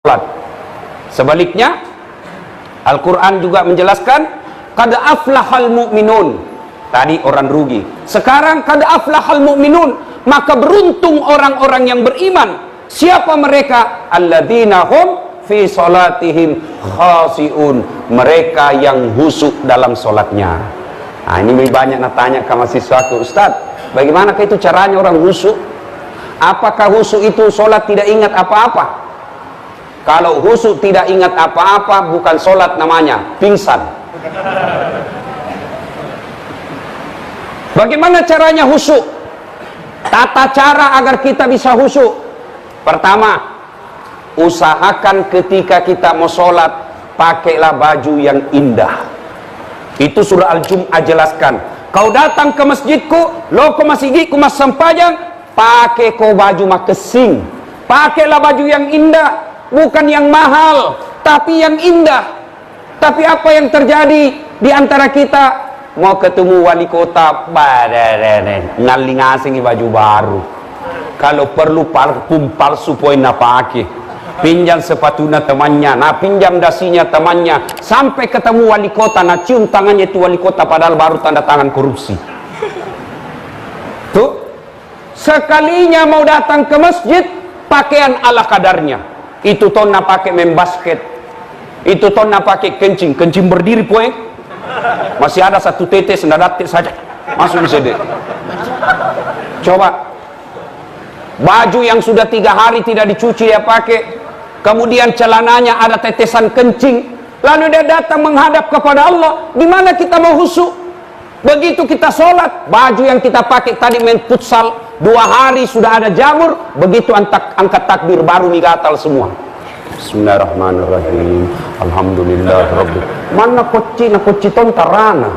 salat. Sebaliknya, Al-Quran juga menjelaskan, qad aflahal mu'minun. Tadi orang rugi. Sekarang qad aflahal mu'minun. Maka beruntung orang-orang yang beriman. Siapa mereka? Alladzina hum fi salatihim khasi'un. Mereka yang khusyuk dalam solatnya. Nah, ini banyak nak tanya ke mahasiswaku, Ustaz, bagaimana itu caranya orang khusyuk? Apakah khusyuk itu solat tidak ingat apa-apa? Kalau khusyuk tidak ingat apa-apa, bukan solat namanya, pingsan. Bagaimana caranya khusyuk? Tata cara agar kita bisa khusyuk. Pertama, usahakan ketika kita mau sholat, pakailah baju yang indah. Itu surah Al-Jum'ah jelaskan. Kau datang ke masjidku, lo ke masjidku mas sempajang, pakai kau baju makesing. Pakailah baju yang indah, bukan yang mahal, tapi yang indah. Tapi apa yang terjadi di antara kita? Mau ketemu wali kota, ngaling asing baju baru. Kalau perlu parfum palsu poin nak pakai. Pinjam sepatunya temannya, nah pinjam dasinya temannya, sampai ketemu wali kota, nah cium tangannya itu wali kota, padahal baru tanda tangan korupsi. Tuh, sekalinya mau datang ke masjid, pakaian ala kadarnya. Itu ton nak pakai main basket, itu ton nak pakai kencing berdiri poin. Masih ada satu tetes, sendatik saja masuk di sini. Coba baju yang sudah 3 hari tidak dicuci dia pakai, kemudian celananya ada tetesan kencing, lalu dia datang menghadap kepada Allah. Di mana kita mau khusyuk? Begitu kita sholat, baju yang kita pakai tadi main futsal 2 hari sudah ada jamur, begitu angkat takbir baru gatal semua. Bismillahirrahmanirrahim. Alhamdulillah Rabbil. Mana koci ton tarana.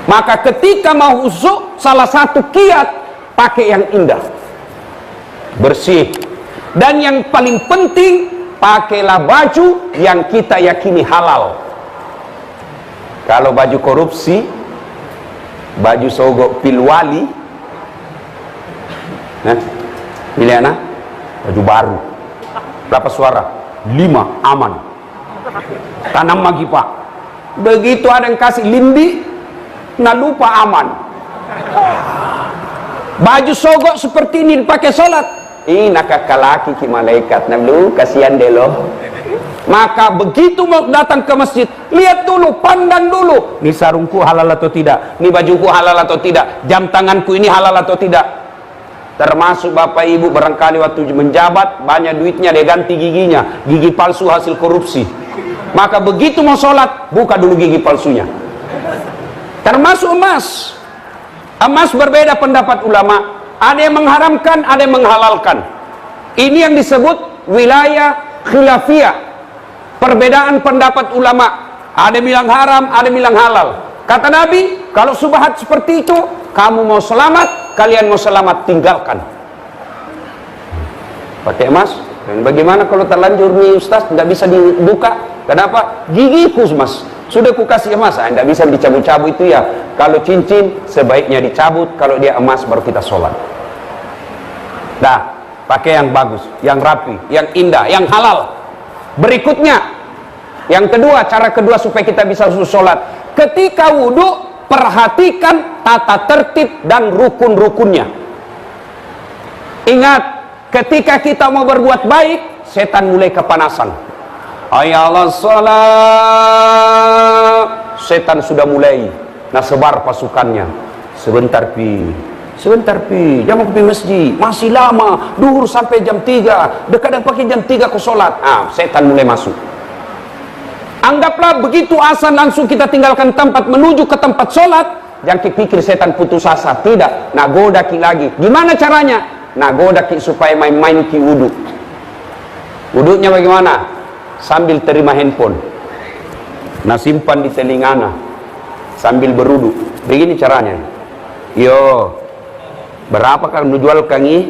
Maka ketika mau khusyuk, salah satu kiat pakai yang indah, bersih. Dan yang paling penting, pakailah baju yang kita yakini halal. Kalau baju korupsi, baju sogok pilwali, pilih anak, baju baru. Berapa suara? 5, aman. Tanam lagi pak. Begitu ada yang kasih lindi, nah lupa aman. Baju sogok seperti ini dipakai sholat, nakakalaki ki malaikat, nalu kasihan deh loh. Maka begitu mau datang ke masjid, lihat dulu, pandang dulu, ini sarungku halal atau tidak, ini bajuku halal atau tidak, jam tanganku ini halal atau tidak. Termasuk bapak ibu barangkali waktu menjabat banyak duitnya, dia ganti giginya, gigi palsu hasil korupsi. Maka begitu mau sholat, buka dulu gigi palsunya. Termasuk emas. Emas berbeda pendapat ulama, ada yang mengharamkan, ada yang menghalalkan. Ini yang disebut wilayah khilafiyah, perbedaan pendapat ulama. Ada yang bilang haram, ada yang bilang halal. Kata Nabi, kalau subhat seperti itu, kamu mau selamat, kalian mau selamat, tinggalkan. Pakai emas. Dan bagaimana kalau terlanjur nih Ustaz, tidak bisa dibuka? Kenapa? Gigiku mas, sudah ku kasih emas, tidak bisa dicabut-cabut itu ya. Kalau cincin sebaiknya dicabut, kalau dia emas baru kita sholat. Dah, pakai yang bagus, yang rapi, yang indah, yang halal. Berikutnya, yang kedua, cara kedua supaya kita bisa sholat. Ketika wudhu, perhatikan tata tertib dan rukun-rukunnya. Ingat, ketika kita mau berbuat baik, setan mulai kepanasan. Ayalah salat, setan sudah mulai. Nah, sebar pasukannya. Sebentar pi, jangan pergi masjid, masih lama, duhur sampai jam 3, dekat pakai jam 3 ke sholat. Setan mulai masuk. Anggaplah begitu azan langsung kita tinggalkan tempat menuju ke tempat sholat. Jangan pikir setan putus asa, tidak. Nagoda ki lagi. Gimana caranya? Nagoda ki supaya main-main ki wudhu. Wudhunya bagaimana? Sambil terima handphone, nah simpan di telingana sambil berwudhu. Begini caranya. Yo, berapa kan menjual kangi?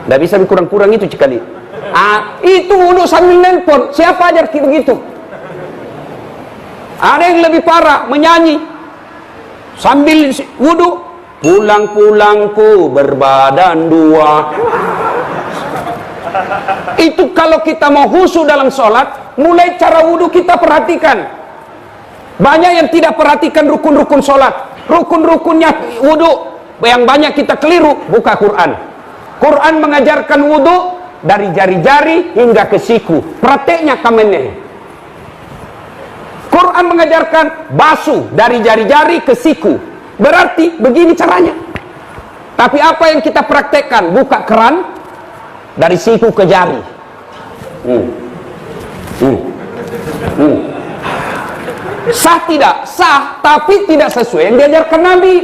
Tidak bisa kurang-kurang itu sekali. Itu wudhu sambil handphone. Siapa ajar ki begitu? Ada yang lebih parah, menyanyi sambil wudhu. Pulang-pulangku berbadan dua. Itu kalau kita mau khusyuk dalam sholat, mulai cara wudhu kita perhatikan. Banyak yang tidak perhatikan rukun-rukun sholat, rukun-rukunnya wudhu. Yang banyak kita keliru, buka Quran. Quran mengajarkan wudhu dari jari-jari hingga ke siku. Prakteknya kameneh. Quran mengajarkan basuh dari jari-jari ke siku. Berarti begini caranya. Tapi apa yang kita praktekkan? Buka keran dari siku ke jari. Sah tidak? Sah, tapi tidak sesuai yang diajarkan Nabi.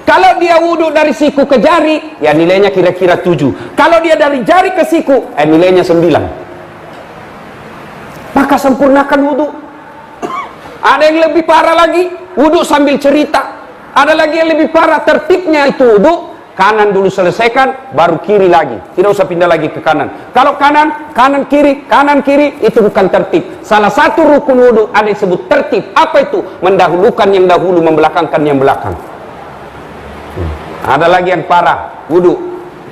Kalau dia wudhu dari siku ke jari, ya nilainya kira-kira 7. Kalau dia dari jari ke siku, nilainya 9. Maka sempurnakan wudhu. Ada yang lebih parah lagi, wudhu sambil cerita. Ada lagi yang lebih parah, tertibnya itu wudhu, kanan dulu selesaikan, baru kiri lagi. Tidak usah pindah lagi ke kanan. Kalau kanan, kanan kiri, itu bukan tertib. Salah satu rukun wudhu ada yang disebut tertib. Apa itu? Mendahulukan yang dahulu, membelakangkan yang belakang. Ada lagi yang parah, wudhu.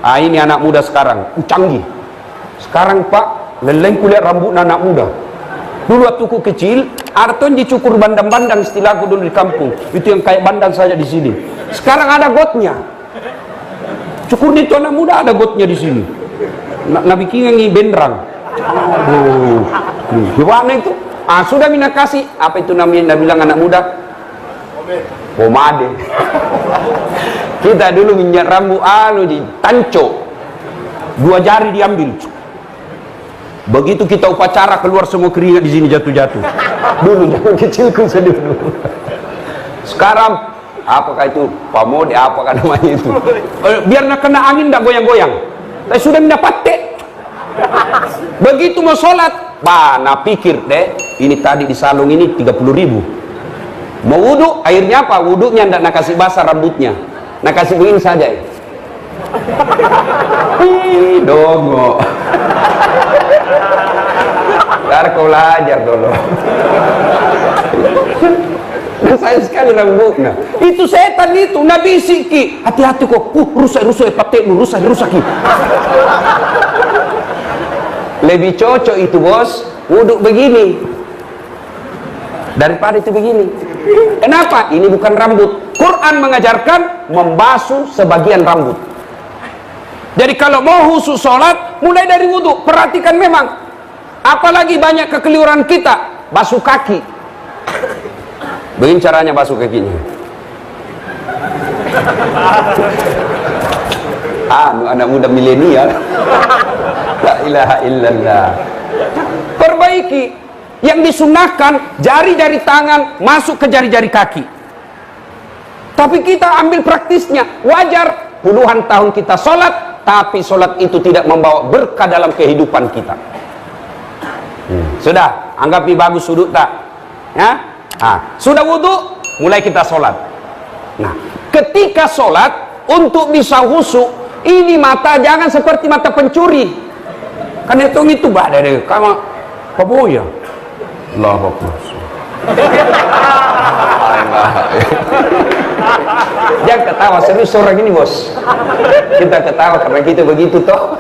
Ini anak muda sekarang, canggih. Sekarang Pak, leleng kulihat rambut anak muda. Dulu waktu ku kecil, Arton dicukur bandang-bandang, istilahku dulu di kampung. Itu yang kayak bandang saja di sini. Sekarang ada gotnya. Cukur itu anak muda ada gotnya di sini. Nabi kingangi bendrang. Gimana itu? Sudah mina kasih. Apa itu namanya? Nabi bilang anak muda? Pomade. Kita dulu minyak rambut di tanco. 2 jari diambil. Begitu kita upacara keluar semua keringat di sini jatuh-jatuh. Dulu zaman kecilku sedulu. Sekarang apakah itu pamode, apakah namanya itu? Biar nak kena angin tak goyang-goyang. Tapi sudah mendapat. Begitu mau sholat, nah pikir deh, ini tadi di salung ini 30.000. Mau wudhu, airnya apa? Wudhunya ndak nak kasih basah rambutnya, nak kasih begini saja. Dongo. Ntar kau belajar dulu. Nah, saya sekali rambutnya. Itu setan itu, Nabi siki. Hati-hati kok. Rusak patekmu, rusak. Lebih cocok itu bos, wudhu begini daripada itu begini. Kenapa? Ini bukan rambut. Quran mengajarkan membasuh sebagian rambut. Jadi kalau mau khusyuk sholat, mulai dari wudhu. Perhatikan memang. Apalagi banyak kekeliruan kita, basuh kaki. Begini caranya basuh kakinya. Anak muda milenial. La ilaha illallah. Perbaiki. Yang disunahkan, jari-jari tangan masuk ke jari-jari kaki. Tapi kita ambil praktisnya. Wajar, puluhan tahun kita sholat, tapi sholat itu tidak membawa berkah dalam kehidupan kita. Sudah, anggapi bagus sudut tak? Ya? Sudah wudhu, mulai kita sholat. Nah, ketika sholat, untuk bisa khusyuk, ini mata jangan seperti mata pencuri. Kan itu badai kamu paboya. Allahu Akbar. Jangan ketawa, serius orang ini bos. Kita ketawa karena kita begitu toh.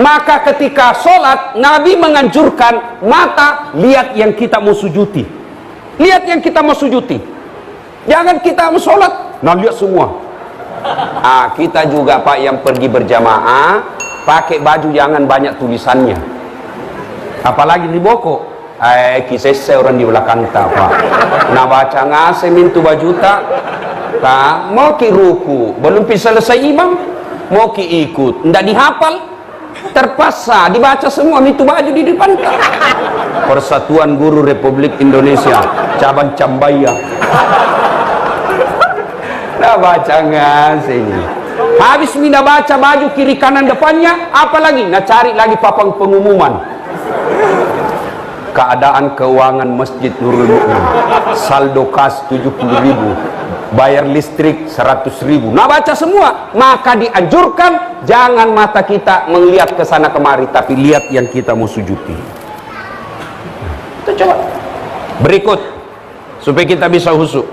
Maka ketika sholat, Nabi menganjurkan mata lihat yang kita mau sujuti. Lihat yang kita mau sujuti. Jangan kita mau sholat, nah lihat semua. Kita juga Pak yang pergi berjamaah, pakai baju jangan banyak tulisannya. Apalagi di boko. Kisah orang di belakang tak Pak. Nah baca ngase mintu baju tak. Mau ki ruku, belum bisa selesai imam, mau ki ikut, ndak dihafal. Terpaksa dibaca semua itu baju di depan. Persatuan Guru Republik Indonesia cabang Cambaya. Nah baca ngasih ini. Habis mina baca baju kiri kanan depannya, apalagi nah cari lagi papang pengumuman. Keadaan keuangan Masjid Nurul Mukmin, saldo kas 70.000, bayar listrik 100.000. Nah baca semua, maka dianjurkan jangan mata kita melihat ke sana kemari, tapi lihat yang kita mau sujudi. Kita coba. Berikut supaya kita bisa khusyuk.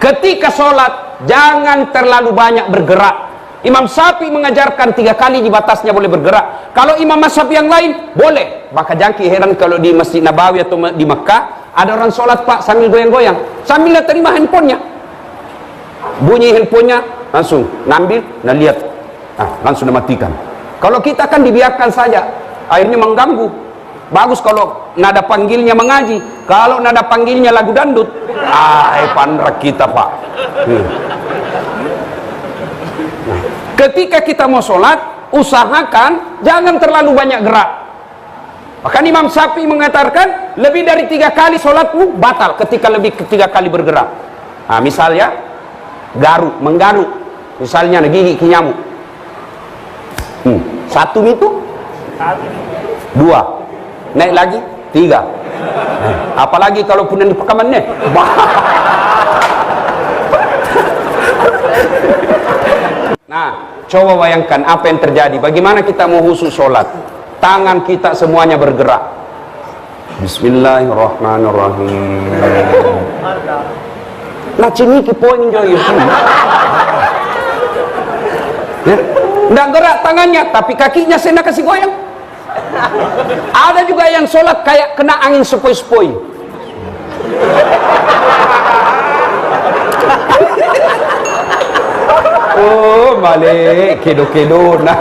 Ketika sholat jangan terlalu banyak bergerak. Imam Syafi'i mengajarkan 3 kali di batasnya boleh bergerak. Kalau imam mazhab yang lain boleh. Maka jangki heran kalau di Masjid Nabawi atau di Mekah ada orang sholat Pak sambil goyang-goyang, sambil terima handphonenya. Bunyi handphonenya langsung ngambil, nah lihat, langsung dimatikan. Kalau kita kan dibiarkan saja, akhirnya mengganggu. Bagus kalau nada panggilnya mengaji, kalau nada panggilnya lagu dandut, pandrak kita Pak. Ketika kita mau sholat, usahakan jangan terlalu banyak gerak. Bahkan Imam Syafi'i mengatakan lebih dari 3 kali sholatmu batal ketika lebih 3 kali bergerak. Misalnya menggaruk, misalnya gigi nyamuk. 1 itu, 2, naik lagi 3. Apalagi kalau punya di pekamannya. Nah, coba bayangkan apa yang terjadi. Bagaimana kita mau khusyuk sholat? Tangan kita semuanya bergerak. Bismillahirrahmanirrahim. Nah, ciniki poin joy. Nggak gerak tangannya, tapi kakinya saya kasih goyang. Ada juga yang sholat kayak kena angin sepoi-sepoi. Oh, balik kedo-kedo. Nah,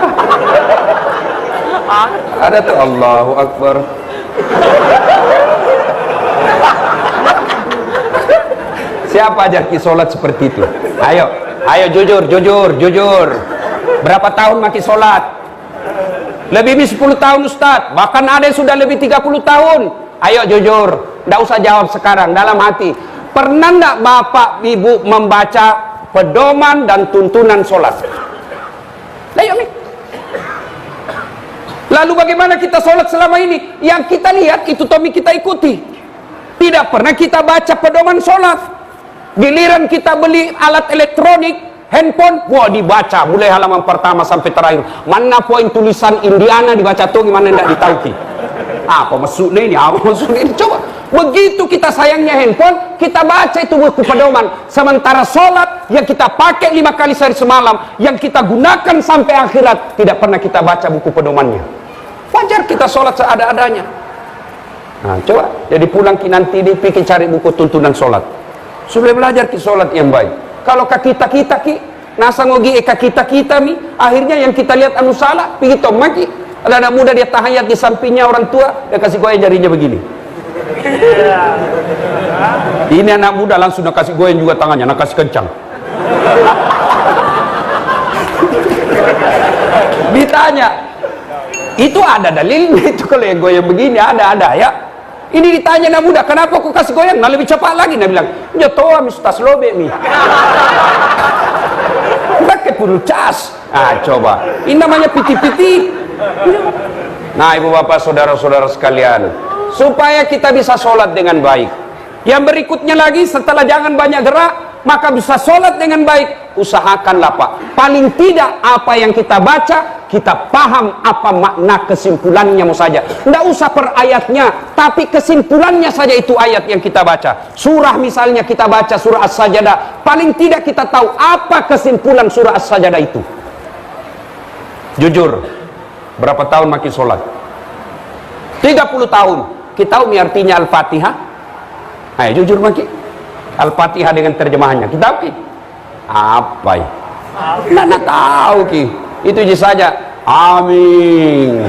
ada tuh Allahu Akbar. Siapa ajar ki sholat seperti itu? Ayo jujur. Berapa tahun maki sholat? Lebih 10 tahun Ustaz. Bahkan ada yang sudah lebih 30 tahun. Ayo jujur, nggak usah jawab sekarang, dalam hati. Pernah nggak Bapak Ibu membaca pedoman dan tuntunan sholat? Lalu bagaimana kita sholat selama ini? Yang kita lihat itu Tommy kita ikuti. Tidak pernah kita baca pedoman sholat. Giliran kita beli alat elektronik, handphone, wah dibaca mulai halaman pertama sampai terakhir. Mana poin tulisan Indiana dibaca tuh gimana tidak ditauki. Apa maksudnya ini? Apa maksudnya ini? Coba. Begitu kita sayangnya handphone, kita baca itu buku pedoman. Sementara sholat yang kita pakai 5 kali sehari semalam, yang kita gunakan sampai akhirat, tidak pernah kita baca buku pedomannya. Wajar kita sholat seada-adanya. Nah, coba. Jadi pulang nanti dipikir cari buku tuntunan sholat. Sudah belajar ki sholat yang baik. Kalau kita ki nasa ngogi kita mi, akhirnya yang kita lihat anu salah, pergi tomaki. Ada anak muda dia tahayat di sampingnya orang tua, dia kasih goyang jarinya begini. Ini anak muda langsung nak kasih goyang juga tangannya, nak kasih kencang. Ditanya, itu ada dalilnya itu kalau yang goyang begini ada ya. Ini ditanya anak muda, kenapa kau kasih goyang? Nah lebih cepat lagi, nah bilang, ya toa mistas lobe mi. Pakai pun cas. Coba, ini namanya piti-piti. Nah ibu bapak saudara-saudara sekalian, supaya kita bisa sholat dengan baik, yang berikutnya lagi setelah jangan banyak gerak, maka bisa sholat dengan baik. Usahakanlah Pak, paling tidak apa yang kita baca kita paham apa makna kesimpulannya mau saja. Tidak usah per ayatnya, tapi kesimpulannya saja itu ayat yang kita baca. Surah misalnya kita baca surah As-Sajdah, paling tidak kita tahu apa kesimpulan surah As-Sajdah itu. Jujur, berapa tahun makin sholat? 30 tahun. Kita tahu artinya Al-Fatihah? Ayo jujur makin. Al-Fatihah dengan terjemahannya kita tahu apa ya? Nggak tahu ki. Itu saja. Amin.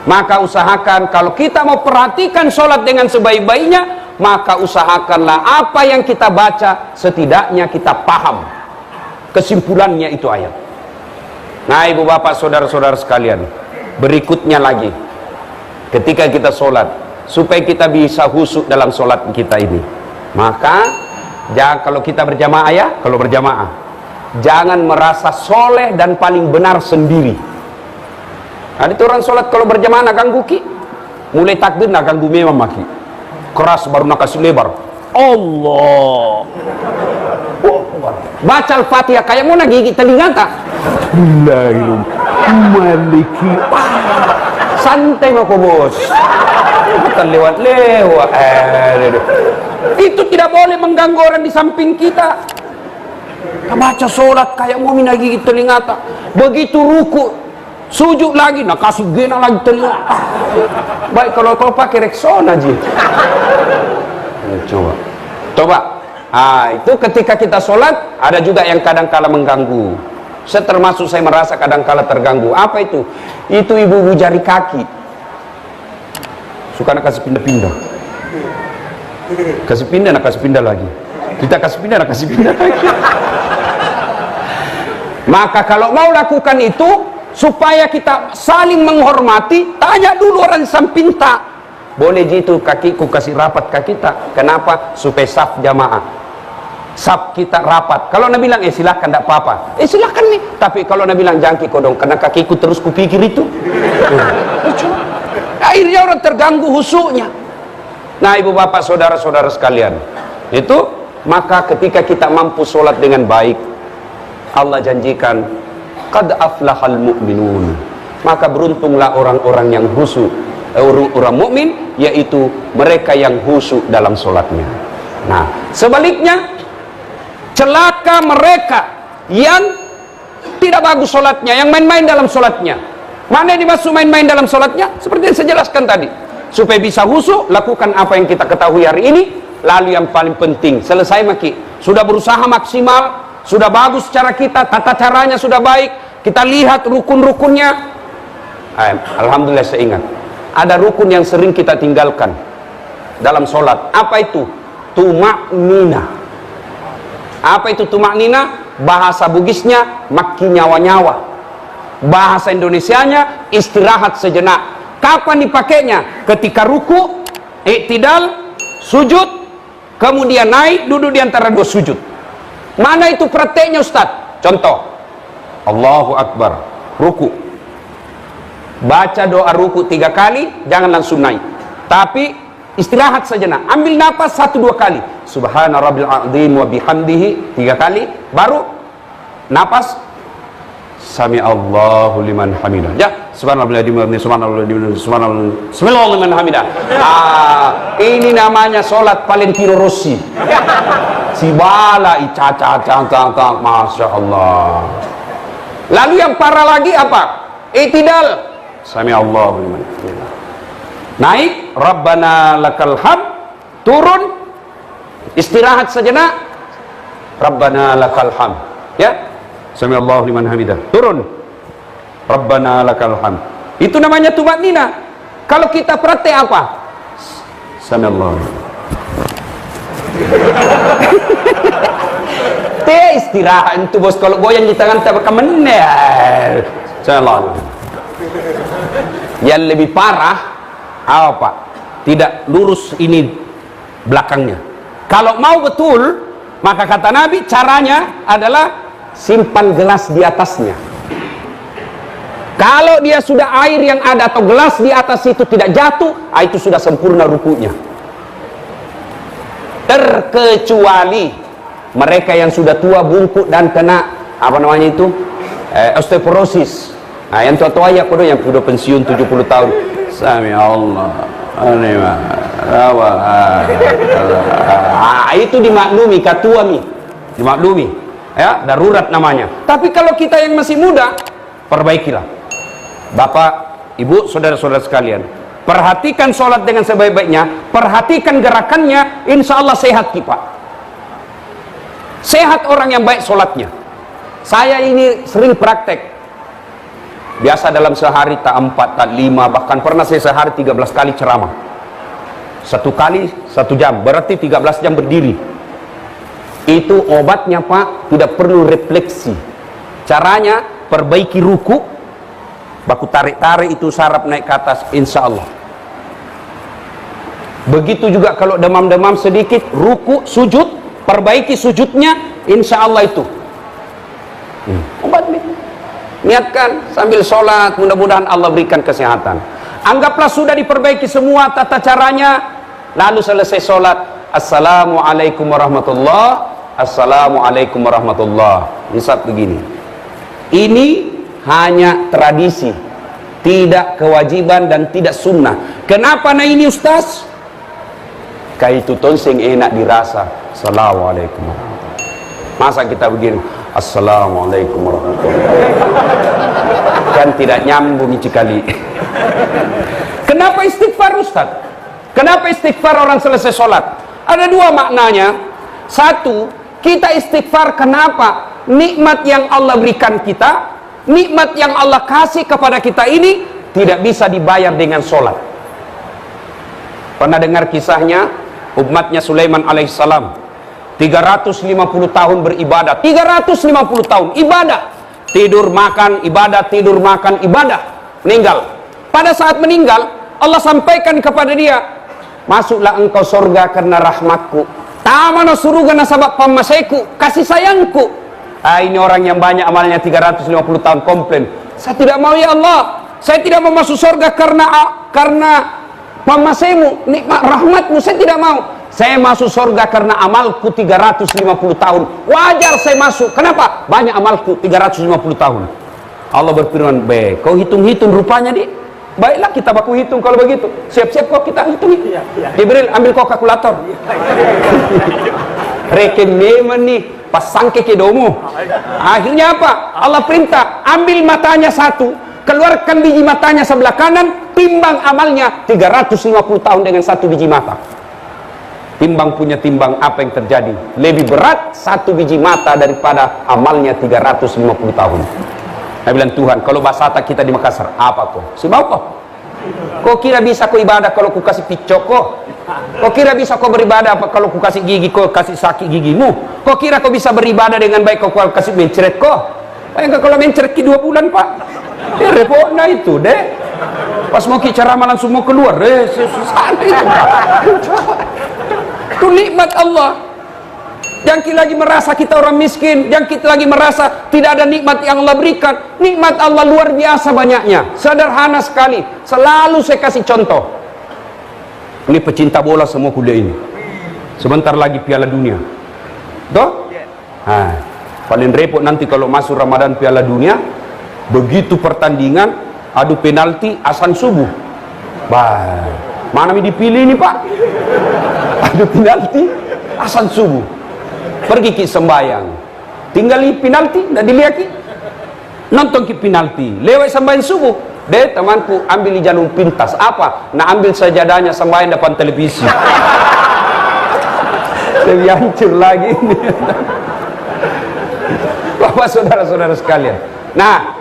Maka usahakan kalau kita mau perhatikan sholat dengan sebaik-baiknya, maka usahakanlah apa yang kita baca setidaknya kita paham kesimpulannya itu ayat. Nah ibu bapak saudara-saudara sekalian, berikutnya lagi ketika kita sholat, supaya kita bisa khusyuk dalam sholat kita ini, maka jangan, kalau kita berjamaah ya, kalau berjamaah jangan merasa soleh dan paling benar sendiri. Ada itu orang sholat kalau berjamaah nak ganggu ki, mulai takbir nak ganggu memang maki keras baru nak kasih lebar Allah. Baca Al-Fatihah kayak mau nak gigit telinga tak? Maliki. Santai mako bos. Bukan lewat-lewat. Itu tidak boleh mengganggu orang di samping kita. Kita baca sholat kayak mau gigit telinga tak. Begitu ruku, sujud lagi, nak kasih gena lagi telinga. Baik kalau kau pakai Rexona aja. Coba. Itu ketika kita sholat, ada juga yang kadang-kala mengganggu. Termasuk saya merasa kadang-kala terganggu. Apa itu? Itu ibu-ibu jari kaki. Suka nak kasih pindah-pindah. Kasih pindah, nak kasih pindah lagi. Kita kasih pindah, nak kasih pindah lagi. Maka kalau mau lakukan itu, supaya kita saling menghormati, tanya dulu orang samping tak. Boleh gitu kakiku kasih rapat kaki tak? Kenapa? Supaya saf jamaah. Saf kita rapat. Kalau Nabi bilang, silakan, tidak apa-apa. Silakan nih. Tapi kalau Nabi bilang, jangan kodong, karena kakiku terus kupikir itu. Akhirnya orang terganggu husuknya. Nah, ibu bapak, saudara-saudara sekalian, itu maka ketika kita mampu sholat dengan baik, Allah janjikan, qad aflahal mu'minun. Maka beruntunglah orang-orang yang khusyuk, orang mukmin, yaitu mereka yang khusyuk dalam sholatnya. Nah, sebaliknya, celaka mereka yang tidak bagus sholatnya, yang main-main dalam sholatnya. Mana yang dimaksud main-main dalam sholatnya? Seperti yang saya jelaskan tadi. Supaya bisa khusyuk, lakukan apa yang kita ketahui hari ini. Lalu yang paling penting, selesai maki, sudah berusaha maksimal, sudah bagus cara kita, tata caranya sudah baik, kita lihat rukun-rukunnya. Alhamdulillah saya ingat, ada rukun yang sering kita tinggalkan dalam sholat. Apa itu? Tumak-nina. Apa itu tumak-nina? Bahasa Bugisnya maki nyawa-nyawa, bahasa Indonesianya istirahat sejenak. Kapan dipakainya? Ketika ruku, iktidal, sujud, kemudian naik, duduk di antara dua sujud. Mana itu prakteknya Ustaz? Contoh, Allahu Akbar, ruku, baca doa ruku 3 kali, jangan langsung naik, tapi istirahat sejenak, ambil napas 1-2 kali, Subhana Rabbil Azim wa bihamdihi 3 kali, baru napas, Sami Allahu liman hamidah. Ya, subhanallah liman hamidah. Ini namanya solat Valentino Rossi. Si bala masya Allah. Lalu yang parah lagi apa? Iktidal. Sami Allahu liman hamidah. Naik, Rabbana lakal hamd. Turun, istirahat sejenak, Rabbana lakal hamd. Ya, Sami Allahu liman hamidah. Turun, Rabbana lakal hamd. Itu namanya tumak-nina. Kalau kita praktek apa? Sami Allahu. Istirahat itu bos, kalau goyang di tangan tak kemener. Sami Allahu. Yang lebih parah apa? Tidak lurus ini belakangnya. Kalau mau betul, maka kata Nabi, caranya adalah simpan gelas di atasnya. Kalau dia sudah air yang ada atau gelas di atas itu tidak jatuh, itu sudah sempurna rukunya. Terkecuali mereka yang sudah tua bungkuk dan kena apa namanya itu osteoporosis. Nah, yang tua-tua ya kudu yang sudah pensiun 70 tahun. Sami Allah. Itu dimaklumi, katua mi. Dimaklumi. Ya, darurat namanya. Tapi kalau kita yang masih muda, perbaikilah. Bapak, ibu, saudara-saudara sekalian, perhatikan sholat dengan sebaik-baiknya, perhatikan gerakannya, insya Allah sehat kita. Sehat orang yang baik sholatnya. Saya ini sering praktek. Biasa dalam sehari tak 4, tak 5, bahkan pernah saya sehari 13 kali ceramah. 1 kali 1 jam, berarti 13 jam berdiri. Itu obatnya Pak, tidak perlu refleksi. Caranya perbaiki ruku, baku tarik-tarik itu saraf naik ke atas, insya Allah. Begitu juga kalau demam-demam sedikit, ruku, sujud, perbaiki sujudnya, insya Allah itu obat. Niatkan sambil sholat, mudah-mudahan Allah berikan kesehatan. Anggaplah sudah diperbaiki semua tata caranya, lalu selesai sholat, Assalamualaikum warahmatullahi. Assalamualaikum warahmatullah. Misal begini, ini hanya tradisi, tidak kewajiban dan tidak sunnah. Kenapa nah ini Ustaz? Kayak itu tonseng enak dirasa. Assalamualaikum warahmatullah. Masa kita begini, Assalamualaikum warahmatullahi wabarakatuh. Kan tidak nyambung sekali. Kenapa istighfar Ustaz? Kenapa istighfar orang selesai sholat? Ada dua maknanya. Satu, kita istighfar kenapa? Nikmat yang Allah berikan kita, nikmat yang Allah kasih kepada kita ini tidak bisa dibayar dengan sholat. Pernah dengar kisahnya umatnya Sulaiman alaihissalam 350 tahun beribadah, 350 tahun ibadah, tidur makan ibadah, tidur makan ibadah, meninggal. Pada saat meninggal Allah sampaikan kepada dia, masuklah engkau surga karena rahmatku, tamana surga nasabab pamaseku, kasih sayangku. Ini orang yang banyak amalnya 350 tahun komplain, saya tidak mau ya Allah, saya tidak mau masuk surga karena pamasemu, nikmat rahmatmu, saya tidak mau. Saya masuk surga karena amalku 350 tahun. Wajar saya masuk. Kenapa? Banyak amalku 350 tahun. Allah berfirman, baik, kau hitung-hitung rupanya di. Baiklah kita baku hitung kalau begitu. Siap-siap kok kita hitung. Jibril, ambil kau kalkulator. Rekening nih, pasang ke kedomu. Akhirnya apa? Allah perintah, ambil matanya satu, keluarkan biji matanya sebelah kanan, timbang amalnya 350 tahun dengan satu biji mata. Timbang punya timbang, apa yang terjadi? Lebih berat satu biji mata daripada amalnya 350 tahun. Saya bilang, Tuhan, kalau basata kita di Makassar, apa kok? Si mau kok? Kok kira bisa kau ibadah kalau ku kasih picok kok? Kok kira bisa kau beribadah apa kalau ku kasih gigi kau kasih sakit gigimu? Kok kira kau bisa beribadah dengan baik kau kasih mencret kok? Bayangkan kalau mencret 2 bulan pak, repot nah itu deh. Pas mau bicara langsung mau keluar, susah itu. Itu nikmat Allah. Yang kita lagi merasa kita orang miskin, yang kita lagi merasa tidak ada nikmat yang Allah berikan. Nikmat Allah luar biasa banyaknya, sederhana sekali. Selalu saya kasih contoh. Ini pecinta bola semua kuliah ini. Sebentar lagi Piala Dunia. Toh? Paling repot nanti kalau masuk Ramadan Piala Dunia, begitu pertandingan, adu penalti, azan subuh. Mana yang dipilih ini pak? Adu penalti, azan subuh. Pergi ki sembayang, tinggal di penalti, tidak dilihat ki. Nonton ki penalti, lewat sembayang subuh. Deh temanku ambil di jalur pintas. Apa? Nah ambil sajadahnya sembayang depan televisi. Lebih hancur lagi. Bapak saudara-saudara sekalian. Nah,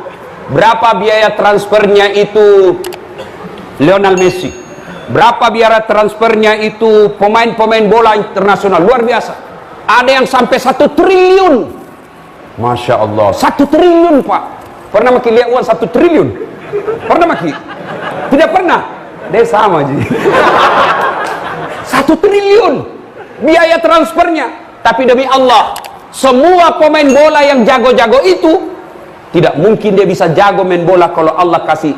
berapa biaya transfernya itu Lionel Messi? Berapa biaya transfernya itu pemain-pemain bola internasional? Luar biasa. Ada yang sampai 1 triliun. Masya Allah, 1 triliun pak. Pernah maki lihat uang 1 triliun? Pernah maki? Tidak pernah. Dia sama aja. 1 triliun biaya transfernya. Tapi demi Allah, semua pemain bola yang jago-jago itu tidak mungkin dia bisa jago main bola kalau Allah kasih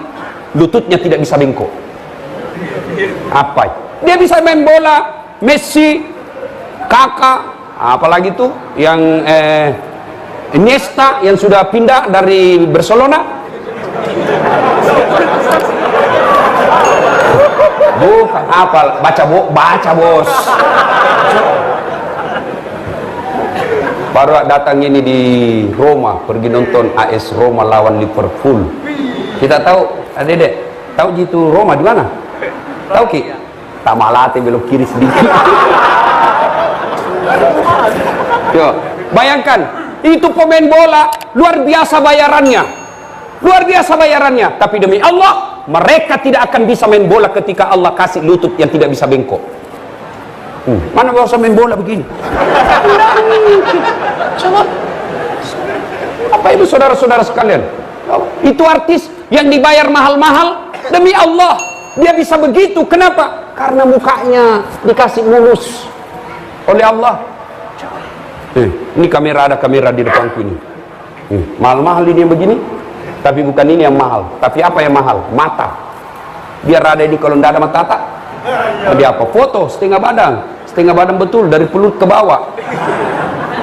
lututnya tidak bisa bengkok. Apa? Dia bisa main bola. Messi, Kakak, apalagi tuh yang Iniesta yang sudah pindah dari Barcelona. Bukan apa, baca bos. Baru datang ini di Roma, pergi nonton AS Roma lawan Liverpool. Kita tahu, Dek, tahu gitu Roma di mana? Tahu ki? Tamalate belok kiri sedikit. Yo, bayangkan, itu pemain bola luar biasa bayarannya. Luar biasa bayarannya, tapi demi Allah, mereka tidak akan bisa main bola ketika Allah kasih lutut yang tidak bisa bengkok. Mana bisa main bola begini? Apa itu saudara-saudara sekalian? Itu artis yang dibayar mahal-mahal demi Allah. Dia bisa begitu, kenapa? Karena mukanya dikasih mulus oleh Allah. Ini kamera, ada kamera di depanku ini. Mahal-mahal ini yang begini, tapi bukan ini yang mahal. Tapi apa yang mahal? Mata. Biar ada ini kalau tidak ada mata tak. Jadi apa? Foto setengah badan betul dari pelut ke bawah.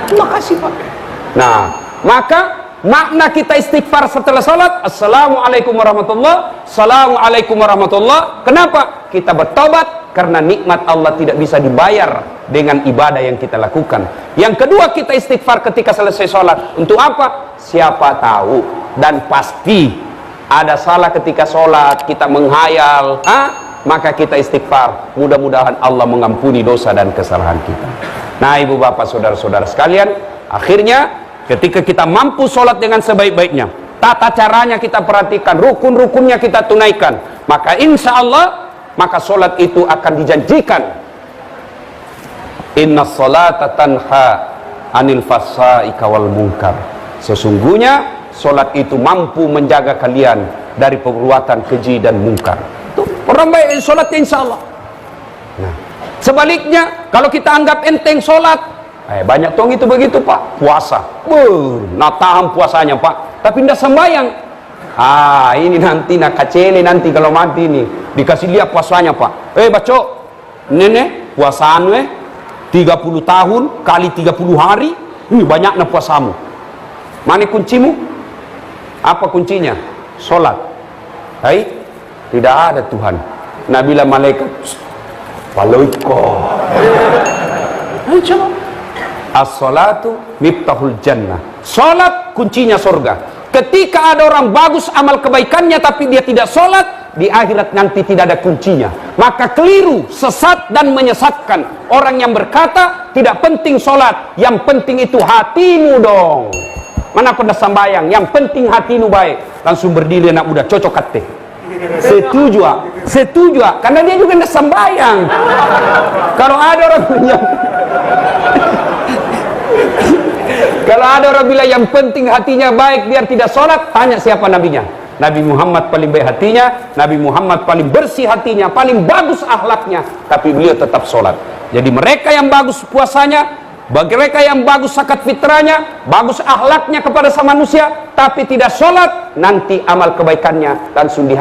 Terima kasih pak. Nah, maka makna kita istighfar setelah salat, assalamualaikum warahmatullah, assalamualaikum warahmatullah. Kenapa? Kita bertobat, karena nikmat Allah tidak bisa dibayar dengan ibadah yang kita lakukan. Yang kedua, kita istighfar ketika selesai sholat. Untuk apa? Siapa tahu dan pasti ada salah ketika sholat, kita menghayal, maka kita istighfar. Mudah-mudahan Allah mengampuni dosa dan kesalahan kita. Nah, ibu bapak saudara-saudara sekalian, akhirnya ketika kita mampu sholat dengan sebaik-baiknya, tata caranya kita perhatikan, rukun-rukunnya kita tunaikan, maka insya Allah maka sholat itu akan dijanjikan, inna sholata tanha anil fassaika wal munkar, sesungguhnya sholat itu mampu menjaga kalian dari perbuatan keji dan mungkar. Tuh, orang baik sholatnya insya Allah. Nah, sebaliknya kalau kita anggap enteng sholat, banyak tong itu begitu pak, puasa, nah tahan puasanya pak, tapi tidak sembahyang. Ini nanti nak kacele, nanti kalau mati nih dikasih lihat puasanya pak. Baco, nenek puasaan 30 tahun kali 30 hari, ini banyaknya puasamu. Mana kuncimu? Apa kuncinya? Sholat. Tidak ada Tuhan. Nabilah malaikat, Walaiko. Coba. As-salatu miftahul jannah. Sholat kuncinya surga. Ketika ada orang bagus amal kebaikannya tapi dia tidak sholat, di akhirat nanti tidak ada kuncinya. Maka keliru, sesat dan menyesatkan orang yang berkata tidak penting sholat, yang penting itu hatimu dong. Mana pernah sambayang, yang penting hatimu baik. Langsung berdiri anak muda, cocok kate. Setuju, karena dia juga tidak sambayang. Kalau ada orang yang kalau ada orang bilang yang penting hatinya baik biar tidak sholat, tanya siapa nabinya. Nabi Muhammad paling baik hatinya, Nabi Muhammad paling bersih hatinya, paling bagus akhlaknya, tapi beliau tetap sholat. Jadi mereka yang bagus puasanya, bagi mereka yang bagus zakat fitrahnya, bagus akhlaknya kepada sama manusia, tapi tidak sholat, nanti amal kebaikannya langsung